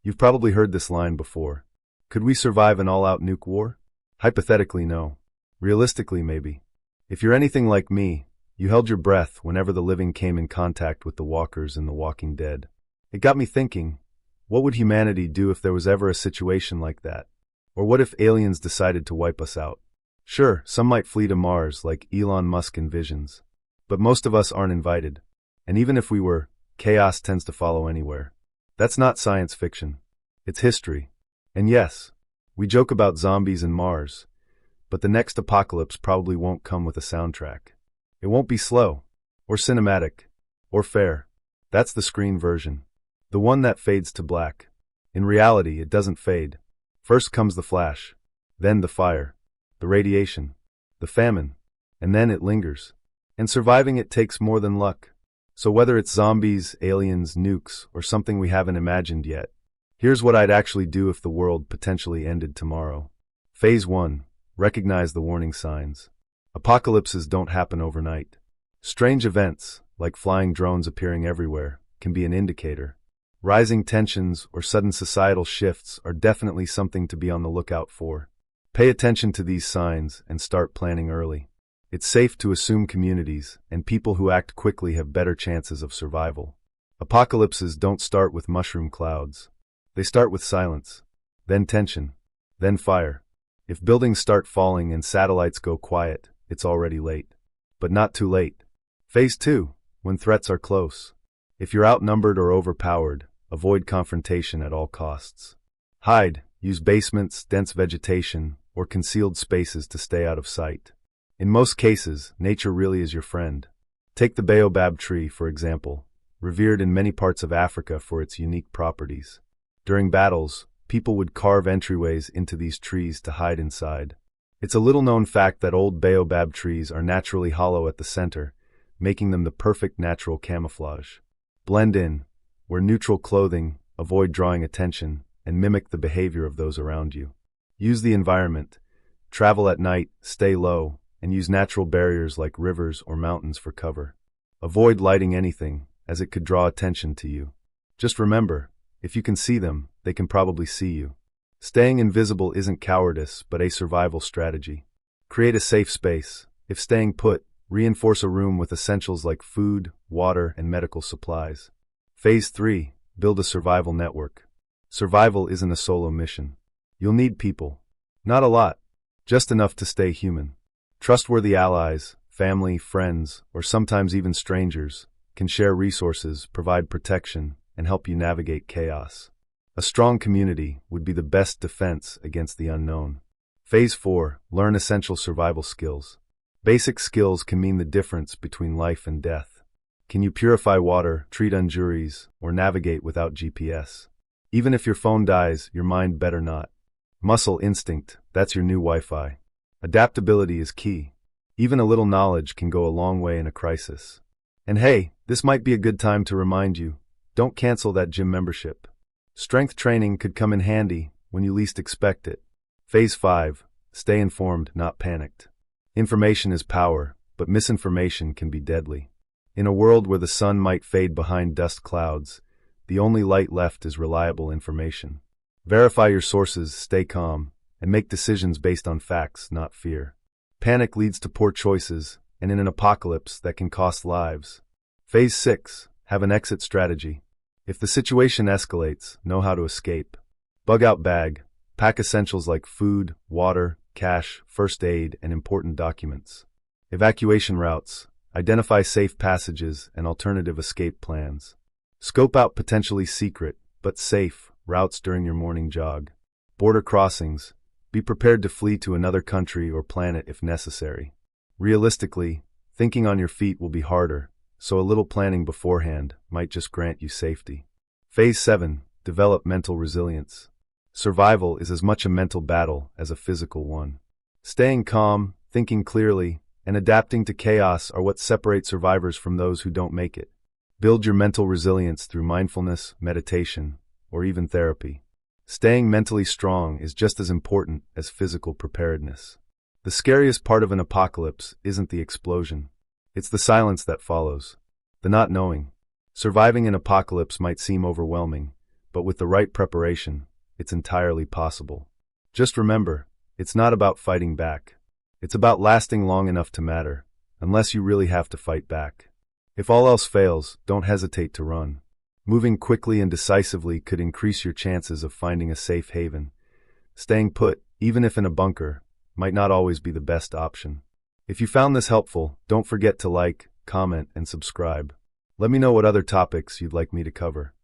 You've probably heard this line before. Could we survive an all-out nuke war? Hypothetically, no. Realistically, maybe. If you're anything like me, you held your breath whenever the living came in contact with the walkers in The Walking Dead. It got me thinking, what would humanity do if there was ever a situation like that? Or what if aliens decided to wipe us out? Sure, some might flee to Mars like Elon Musk envisions. But most of us aren't invited. And even if we were, chaos tends to follow anywhere. That's not science fiction. It's history. And yes, we joke about zombies and Mars, but the next apocalypse probably won't come with a soundtrack. It won't be slow, or cinematic, or fair. That's the screen version. The one that fades to black. In reality, it doesn't fade. First comes the flash, then the fire, the radiation, the famine, and then it lingers. And surviving it takes more than luck. So whether it's zombies, aliens, nukes, or something we haven't imagined yet, here's what I'd actually do if the world potentially ended tomorrow. Phase 1. Recognize the warning signs. Apocalypses don't happen overnight. Strange events, like flying drones appearing everywhere, can be an indicator. Rising tensions or sudden societal shifts are definitely something to be on the lookout for. Pay attention to these signs and start planning early. It's safe to assume communities and people who act quickly have better chances of survival. Apocalypses don't start with mushroom clouds. They start with silence, then tension, then fire. If buildings start falling and satellites go quiet, it's already late. But not too late. Phase 2, when threats are close. If you're outnumbered or overpowered, avoid confrontation at all costs. Hide, use basements, dense vegetation, or concealed spaces to stay out of sight. In most cases, nature really is your friend. Take the baobab tree, for example, revered in many parts of Africa for its unique properties. During battles, people would carve entryways into these trees to hide inside. It's a little-known fact that old baobab trees are naturally hollow at the center, making them the perfect natural camouflage. Blend in, wear neutral clothing, avoid drawing attention, and mimic the behavior of those around you. Use the environment. Travel at night, stay low, and use natural barriers like rivers or mountains for cover. Avoid lighting anything, as it could draw attention to you. Just remember, if you can see them, they can probably see you. Staying invisible isn't cowardice, but a survival strategy. Create a safe space. If staying put, reinforce a room with essentials like food, water, and medical supplies. Phase 3. Build a survival network. Survival isn't a solo mission. You'll need people. Not a lot. Just enough to stay human. Trustworthy allies, family, friends, or sometimes even strangers, can share resources, provide protection, and help you navigate chaos. A strong community would be the best defense against the unknown. Phase 4. Learn essential survival skills. Basic skills can mean the difference between life and death. Can you purify water, treat injuries, or navigate without GPS? Even if your phone dies, your mind better not. Muscle instinct, that's your new Wi-Fi. Adaptability is key. Even a little knowledge can go a long way in a crisis. And hey, this might be a good time to remind you, don't cancel that gym membership. Strength training could come in handy when you least expect it. Phase 5. Stay informed, not panicked. Information is power, but misinformation can be deadly. In a world where the sun might fade behind dust clouds, the only light left is reliable information. Verify your sources, stay calm, and make decisions based on facts, not fear. Panic leads to poor choices, and in an apocalypse that can cost lives. Phase 6. Have an exit strategy. If the situation escalates, know how to escape. Bug-out bag. Pack essentials like food, water, cash, first aid, and important documents. Evacuation routes. Identify safe passages and alternative escape plans. Scope out potentially secret, but safe, routes during your morning jog. Border crossings. Be prepared to flee to another country or planet if necessary. Realistically, thinking on your feet will be harder, so a little planning beforehand might just grant you safety. Phase 7. Develop mental resilience. Survival is as much a mental battle as a physical one. Staying calm, thinking clearly, and adapting to chaos are what separate survivors from those who don't make it. Build your mental resilience through mindfulness, meditation, or even therapy. Staying mentally strong is just as important as physical preparedness. The scariest part of an apocalypse isn't the explosion. It's the silence that follows. The not knowing. Surviving an apocalypse might seem overwhelming, but with the right preparation, it's entirely possible. Just remember, it's not about fighting back. It's about lasting long enough to matter, unless you really have to fight back. If all else fails, don't hesitate to run. Moving quickly and decisively could increase your chances of finding a safe haven. Staying put, even if in a bunker, might not always be the best option. If you found this helpful, don't forget to like, comment, and subscribe. Let me know what other topics you'd like me to cover.